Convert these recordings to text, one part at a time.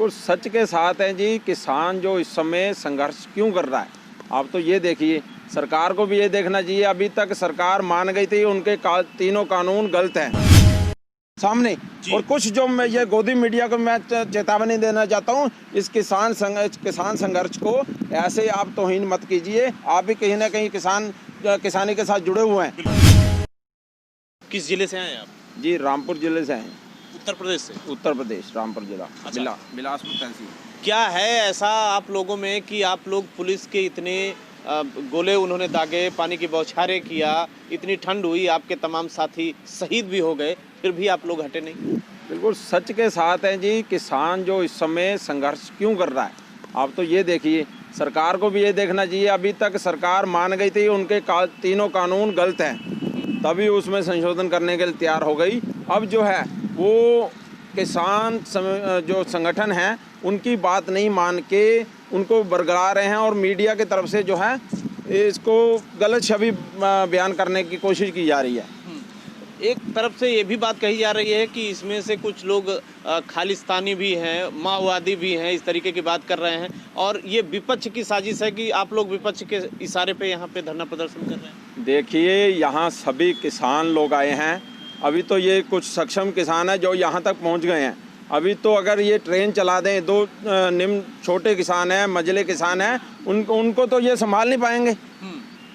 बिल्कुल सच के साथ हैं जी। किसान जो इस समय संघर्ष क्यों कर रहा है, आप तो ये देखिए, सरकार को भी ये देखना चाहिए। अभी तक सरकार मान गई थी उनके तीनों कानून गलत हैं सामने। और कुछ जो मैं ये गोदी मीडिया को मैं चेतावनी देना चाहता हूँ, इस किसान संघर्ष को ऐसे आप तौहीन मत कीजिए। आप भी कहीं ना कहीं किसानी के साथ जुड़े हुए हैं। किस जिले से आए आप? जी रामपुर जिले से हैं। उत्तर प्रदेश से? उत्तर प्रदेश, रामपुर जिला। अच्छा। बिलासपुर तहसील। क्या है ऐसा आप लोगों में कि आप लोग पुलिस के इतने गोले उन्होंने दागे, पानी की बौछारें किया, इतनी ठंड हुई, आपके तमाम साथी शहीद भी हो गए, फिर भी आप लोग हटे नहीं? बिल्कुल सच के साथ हैं जी। किसान जो इस समय संघर्ष क्यों कर रहा है, आप तो ये देखिए, सरकार को भी ये देखना चाहिए। अभी तक सरकार मान गई थी उनके तीनों कानून गलत हैं, तभी उसमें संशोधन करने के लिए तैयार हो गई। अब जो है वो किसान जो संगठन हैं उनकी बात नहीं मान के उनको बरगला रहे हैं, और मीडिया की तरफ से जो है इसको गलत छवि बयान करने की कोशिश की जा रही है। एक तरफ से ये भी बात कही जा रही है कि इसमें से कुछ लोग खालिस्तानी भी हैं, माओवादी भी हैं, इस तरीके की बात कर रहे हैं, और ये विपक्ष की साजिश है कि आप लोग विपक्ष के इशारे पे यहाँ पे धरना प्रदर्शन कर रहे हैं। देखिए, यहाँ सभी किसान लोग आए हैं। अभी तो ये कुछ सक्षम किसान हैं जो यहाँ तक पहुँच गए हैं। अभी तो अगर ये ट्रेन चला दें, दो निम्न छोटे किसान हैं, मझले किसान हैं, उनको तो ये संभाल नहीं पाएंगे,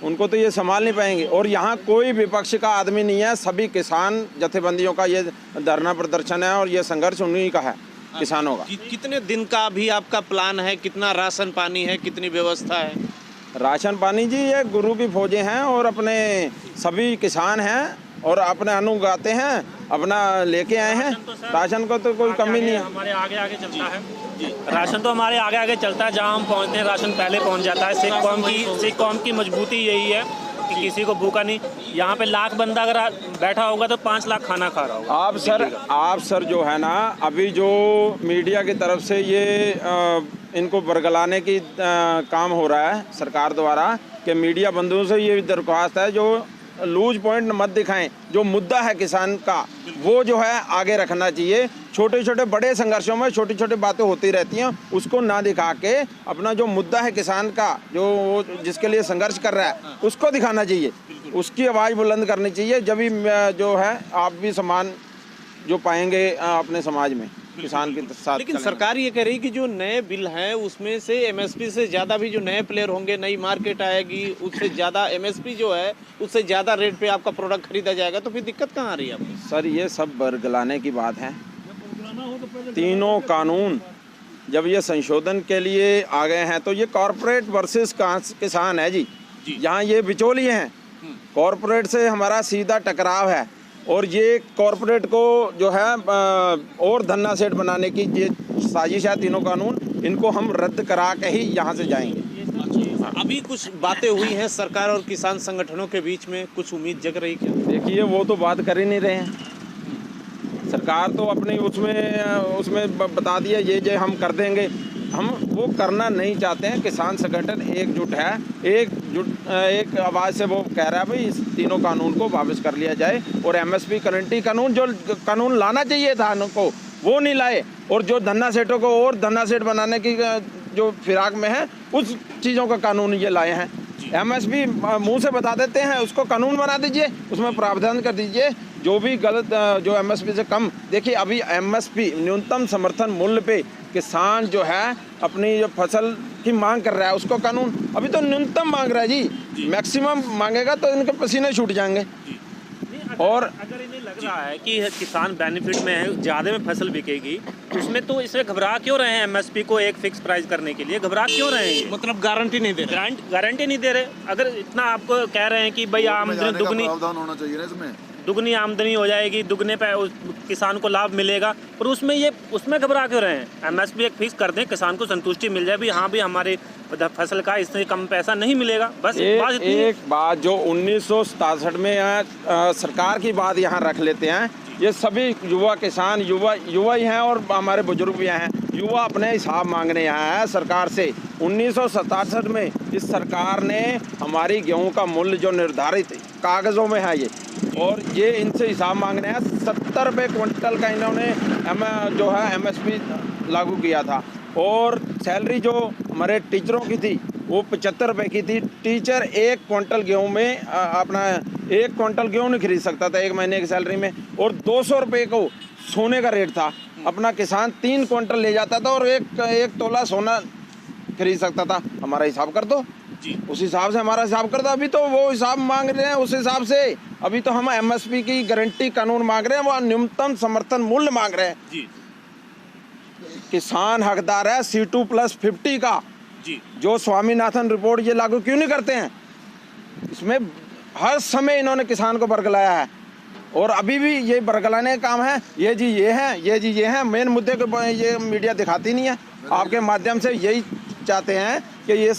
उनको तो ये संभाल नहीं पाएंगे। और यहाँ कोई विपक्ष का आदमी नहीं है, सभी किसान जथेबंदियों का ये धरना प्रदर्शन है, और ये संघर्ष उन्हीं का है, किसानों का। कितने दिन का अभी आपका प्लान है? कितना राशन पानी है? कितनी व्यवस्था है? राशन पानी जी, ये गुरु की फौजें हैं और अपने सभी किसान हैं और अपने अन्न उगाते हैं, अपना लेके आए हैं। राशन को तो कोई कमी नहीं है। हमारे आगे आगे चलता है राशन, तो हमारे आगे आगे चलता है। जहाँ हम पहुँचते हैं राशन पहले पहुँच जाता है। सिख कौम की मजबूती यही है कि किसी को भूखा नहीं। यहाँ पे लाख बंदा अगर बैठा होगा तो 5 लाख खाना खा रहा होगा। आप सर जो है ना, अभी जो मीडिया की तरफ से ये इनको बरगलाने की काम हो रहा है सरकार द्वारा, कि मीडिया बंधुओं से ये दरख्वास्त है जो लूज पॉइंट मत दिखाएं। जो मुद्दा है किसान का वो जो है आगे रखना चाहिए। छोटे छोटे बड़े संघर्षों में छोटी छोटी बातें होती रहती हैं, उसको ना दिखा के अपना जो मुद्दा है किसान का, जो जिसके लिए संघर्ष कर रहा है, उसको दिखाना चाहिए, उसकी आवाज़ बुलंद करनी चाहिए। जब भी जो है आप भी सम्मान जो पाएंगे अपने समाज में किसान के साथ। लेकिन सरकार ये कह रही कि जो नए बिल हैं उसमें से एमएसपी से ज़्यादा भी जो नए प्लेयर होंगे, नई मार्केट आएगी, उससे ज़्यादा एमएसपी जो है उससे ज़्यादा रेट पे आपका प्रोडक्ट खरीदा जाएगा, तो फिर दिक्कत कहाँ आ रही है आपको? सर ये सब बरगलाने की बात है। तीनों कानून जब ये संशोधन के लिए आ गए हैं तो ये कॉरपोरेट वर्सेस किसान है जी। यहाँ ये बिचौलिए हैं, कॉरपोरेट से हमारा सीधा टकराव है, और ये कॉरपोरेट को जो है और धन्ना सेठ बनाने की ये साजिश है। तीनों कानून इनको हम रद्द करा के ही यहाँ से जाएंगे। अभी कुछ बातें हुई हैं सरकार और किसान संगठनों के बीच में, कुछ उम्मीद जग रही क्या? देखिए, वो तो बात कर ही नहीं रहे हैं। सरकार तो अपनी उसमें बता दिया ये हम कर देंगे। हम वो करना नहीं चाहते हैं। किसान संगठन एकजुट है, एक आवाज़ से वो कह रहा है भाई इस तीनों कानून को वापस कर लिया जाए, और एमएसपी गारंटी कानून जो कानून लाना चाहिए था को वो नहीं लाए, और जो धन्ना सेठों को और धन्ना सेठ बनाने की जो फिराक में है उस चीज़ों का कानून ये लाए हैं। एमएसपी मुंह से बता देते हैं, उसको कानून बना दीजिए, उसमें प्रावधान कर दीजिए। जो भी गलत जो एमएसपी से कम, देखिए अभी एमएसपी न्यूनतम समर्थन मूल्य पे किसान जो है अपनी जो फसल की मांग कर रहा है, उसको कानून अभी तो न्यूनतम मांग रहा है जी। मैक्सिमम मांगेगा तो इनके पसीने छूट जाएंगे। और अगर इन्हें लग रहा है कि किसान बेनिफिट में है, ज़्यादा में फसल बिकेगी, उसमें तो इससे घबरा क्यों रहे हैं? एमएसपी को एक फिक्स प्राइस करने के लिए घबरा क्यों रहे हैं? मतलब गारंटी नहीं दे रहे? गारंटी नहीं दे रहे। अगर इतना आपको कह रहे हैं कि भाई आमदनी दुगनी आमदनी हो जाएगी, दुगने पे किसान को लाभ मिलेगा, और उसमें घबरा क्यों रहे हैं? एमएसपी एक फिक्स कर दें, किसान को संतुष्टि मिल जाए भी हाँ भी हमारे फसल का इससे कम पैसा नहीं मिलेगा। बस एक बात जो 1967 में सरकार की बात यहाँ रख लेते हैं। ये सभी युवा किसान युवा ही हैं, और हमारे बुजुर्ग भी हैं। युवा अपने हिसाब मांगने यहाँ है सरकार से। 1967 में इस सरकार ने हमारी गेहूं का मूल्य जो निर्धारित कागज़ों में है ये, और ये इनसे हिसाब मांगने हैं। 70 रुपये क्विंटल का इन्होंने जो है एमएसपी लागू किया था। और सैलरी जो हमारे टीचरों की थी वो 75 रुपये की थी। टीचर 1 क्विंटल गेहूँ में अपना 1 क्विंटल गेहूँ नहीं खरीद सकता था 1 महीने की सैलरी में। और 200 रुपये को सोने का रेट था। अपना किसान 3 क्विंटल ले जाता था और एक तोला सोना खरीद सकता था। हमारा हिसाब कर दो जी, उस हिसाब से हमारा हिसाब कर दो। अभी तो वो हिसाब मांग रहे हैं उस हिसाब से। अभी तो हम MSP की गारंटी कानून मांग रहे हैं, वो न्यूनतम समर्थन मूल्य मांग रहे हैं। जी, किसान हकदार है C2+50 का। जी, जो स्वामीनाथन रिपोर्ट ये लागू क्यों नहीं करते हैं? इसमें हर समय इन्होंने किसान को बरगलाया है और अभी भी ये बरगलाने का काम है। ये जी ये है, ये जी ये है, मेन मुद्दे को ये मीडिया दिखाती नहीं है। आपके माध्यम से यही चाहते हैं कि ये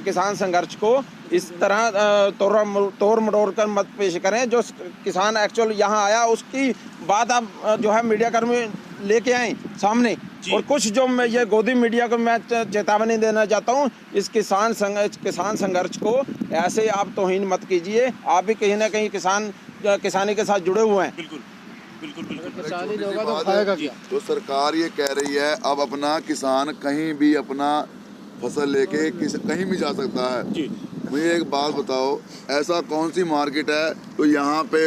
किसान संघर्ष को इस तरह तोड़ मरोड़ कर मत पेश करें। जो किसान एक्चुअल यहाँ आया उसकी बात आप जो है मीडिया कर्मी लेके आए सामने। और कुछ जो मैं ये गोदी मीडिया को मैं चेतावनी देना चाहता हूँ, इस किसान संघर्ष को ऐसे आप तौहीन मत कीजिए। आप भी कहीं ना कहीं किसानी के साथ जुड़े हुए हैं। बिल्कुल बिल्कुल बिल्कुल। तो सरकार ये कह रही है अब अपना किसान कहीं भी अपना फसल लेके कहीं भी जा सकता है। जी, मुझे एक बात बताओ, ऐसा कौन सी मार्केट है तो यहाँ पे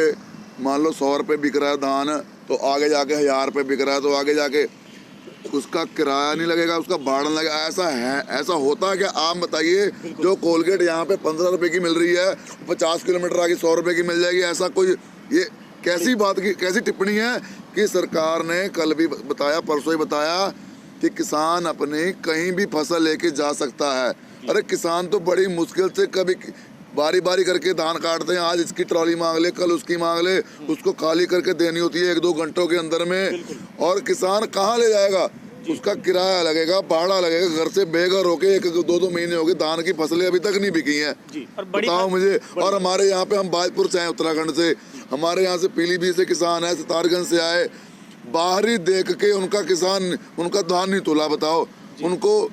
मान लो 100 रुपये बिक रहा है धान, तो आगे जाके 1000 रुपये बिक रहा है, तो आगे जाके उसका किराया नहीं लगेगा, उसका भाड़ा नहीं लगेगा। ऐसा है, ऐसा होता है क्या? आप बताइए। जो कोलगेट यहाँ पे 15 रुपये की मिल रही है, 50 किलोमीटर आगे 100 रुपये की मिल जाएगी। ऐसा कोई, ये कैसी बात की, कैसी टिप्पणी है कि सरकार ने कल भी बताया, परसों ही बताया कि किसान अपने कहीं भी फसल लेके जा सकता है। अरे किसान तो बड़ी मुश्किल से कभी बारी बारी करके धान काटते हैं। आज इसकी ट्रॉली मांग ले, कल उसकी मांग ले, उसको खाली करके देनी होती है 1-2 घंटों के अंदर में। और किसान कहाँ ले जाएगा? उसका किराया लगेगा, भाड़ा लगेगा। घर से बेघर होके 1-2 महीने हो गए, धान की फसलें अभी तक नहीं बिकी हैं। बताओ मुझे। और हमारे यहाँ पे, हम बाजपुर से आए, उत्तराखंड से, हमारे यहाँ से पीलीभीत से किसान है, सितारगंज से आए। बाहरी देख के उनका किसान उनका धान नहीं तोला। बताओ, उनको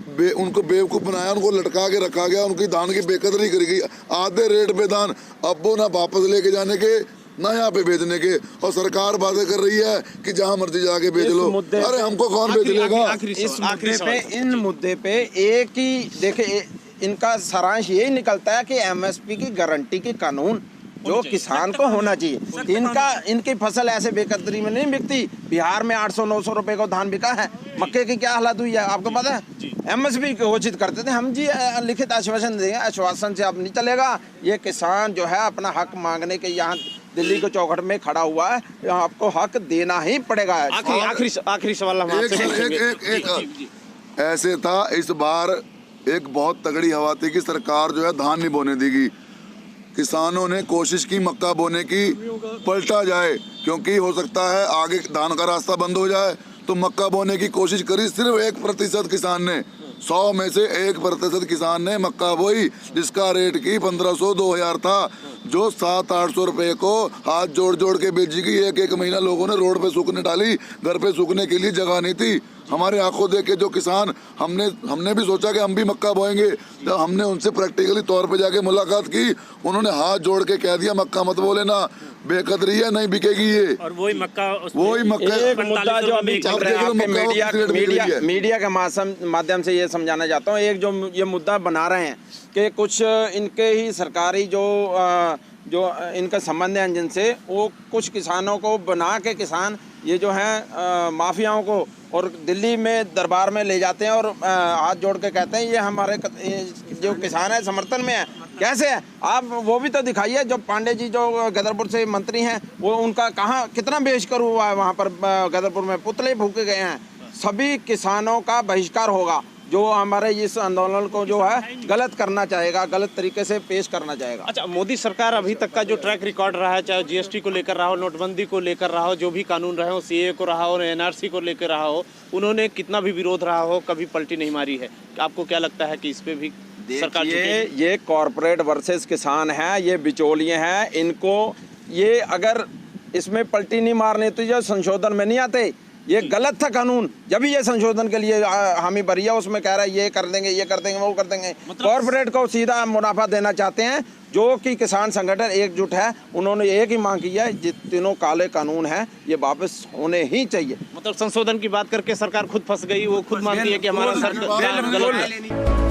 बेवकूफ़ बनाया, उनको लटका के रखा गया, उनकी धान की बेकदरी करी गई। आधे रेट पे धान अब वो ना वापस लेके जाने के ना यहाँ पे बेचने के। और सरकार बातें कर रही है कि जहाँ मर्जी जाके बेच लो। अरे हमको कौन बेच लेगा? इन मुद्दे पे एक ही देखिए, इनका सारांश यही निकलता है कि MSP की गारंटी की कानून जो किसान को होना चाहिए। इनकी फसल ऐसे बेकदरी में नहीं बिकती। बिहार में 800-900 रुपए को धान बिका है। मक्के की क्या हालत हुई है आपको पता है? MSP घोषित करते थे, हम जी लिखित आश्वासन देंगे, आश्वासन से अब नहीं चलेगा। ये किसान जो है अपना हक मांगने के यहाँ दिल्ली के चौखट में खड़ा हुआ है, आपको हक देना ही पड़ेगा। आखिरी सवाल हम आपसे। ऐसे था इस बार, एक बहुत तगड़ी हवा थी कि सरकार जो है धान नहीं बोने देगी। किसानों ने कोशिश की मक्का बोने की, पलटा जाए, क्योंकि हो सकता है आगे धान का रास्ता बंद हो जाए। तो मक्का बोने की कोशिश करी, सिर्फ 1% किसान ने, 100 में से 1% किसान ने मक्का बोई, जिसका रेट की 1500-2000 था। जो 700-800 रुपये को हाथ जोड़ जोड़ के बेची गई। एक महीना लोगों ने रोड पे सूखने डाली, घर पे सूखने के लिए जगह नहीं थी। हमारे आंखों देख के जो किसान, हमने भी सोचा कि हम भी मक्का बोएंगे। जब हमने उनसे प्रैक्टिकली तौर पे जाके मुलाकात की, उन्होंने हाथ जोड़ के कह दिया मक्का मत बोले ना, बेकदरी है, नहीं बिकेगी ये। और वही मक्का एक मुद्दा जो अभी चल रहा है आपके मीडिया के माध्यम से ये समझाना चाहता हूँ। एक जो ये मुद्दा बना रहे हैं कि कुछ इनके ही सरकारी जो इनका संबंध है जिनसे, वो कुछ किसानों को बना के किसान ये जो है माफियाओं को और दिल्ली में दरबार में ले जाते हैं और हाथ जोड़ के कहते हैं ये हमारे जो किसान है समर्थन में है। कैसे है आप वो भी तो दिखाइए। जो पांडे जी जो गदरपुर से मंत्री हैं, वो उनका कहाँ कितना बहिष्कार हुआ है वहाँ पर गदरपुर में, पुतले फूके गए हैं। सभी किसानों का बहिष्कार होगा जो हमारे इस आंदोलन को जो है गलत करना चाहेगा, गलत तरीके से पेश करना चाहेगा। अच्छा, मोदी सरकार अभी तक का जो ट्रैक रिकॉर्ड रहा है, चाहे GST को लेकर रहा हो, नोटबंदी को लेकर रहा हो, जो भी कानून रहे हो, CAA को रहा हो, NRC को लेकर रहा हो, उन्होंने कितना भी विरोध रहा हो, कभी पलटी नहीं मारी है। आपको क्या लगता है कि इस पे भी सरकार ये कॉर्पोरेट वर्सेस किसान है, ये बिचौलिए हैं। इनको ये अगर इसमें पलटी नहीं मारने तो जो संशोधन में नहीं आते, ये गलत था कानून, जब ये संशोधन के लिए हामी भरी है, उसमें कह रहा है ये कर देंगे, ये कर देंगे, वो कर देंगे। कॉर्पोरेट को सीधा मुनाफा देना चाहते हैं, जो कि किसान संगठन एकजुट है। उन्होंने एक ही मांग की है, जितनों काले कानून हैं ये वापस होने ही चाहिए। मतलब संशोधन की बात करके सरकार खुद फंस गई, वो खुद मानती है कि हमारा सरकार गलत है।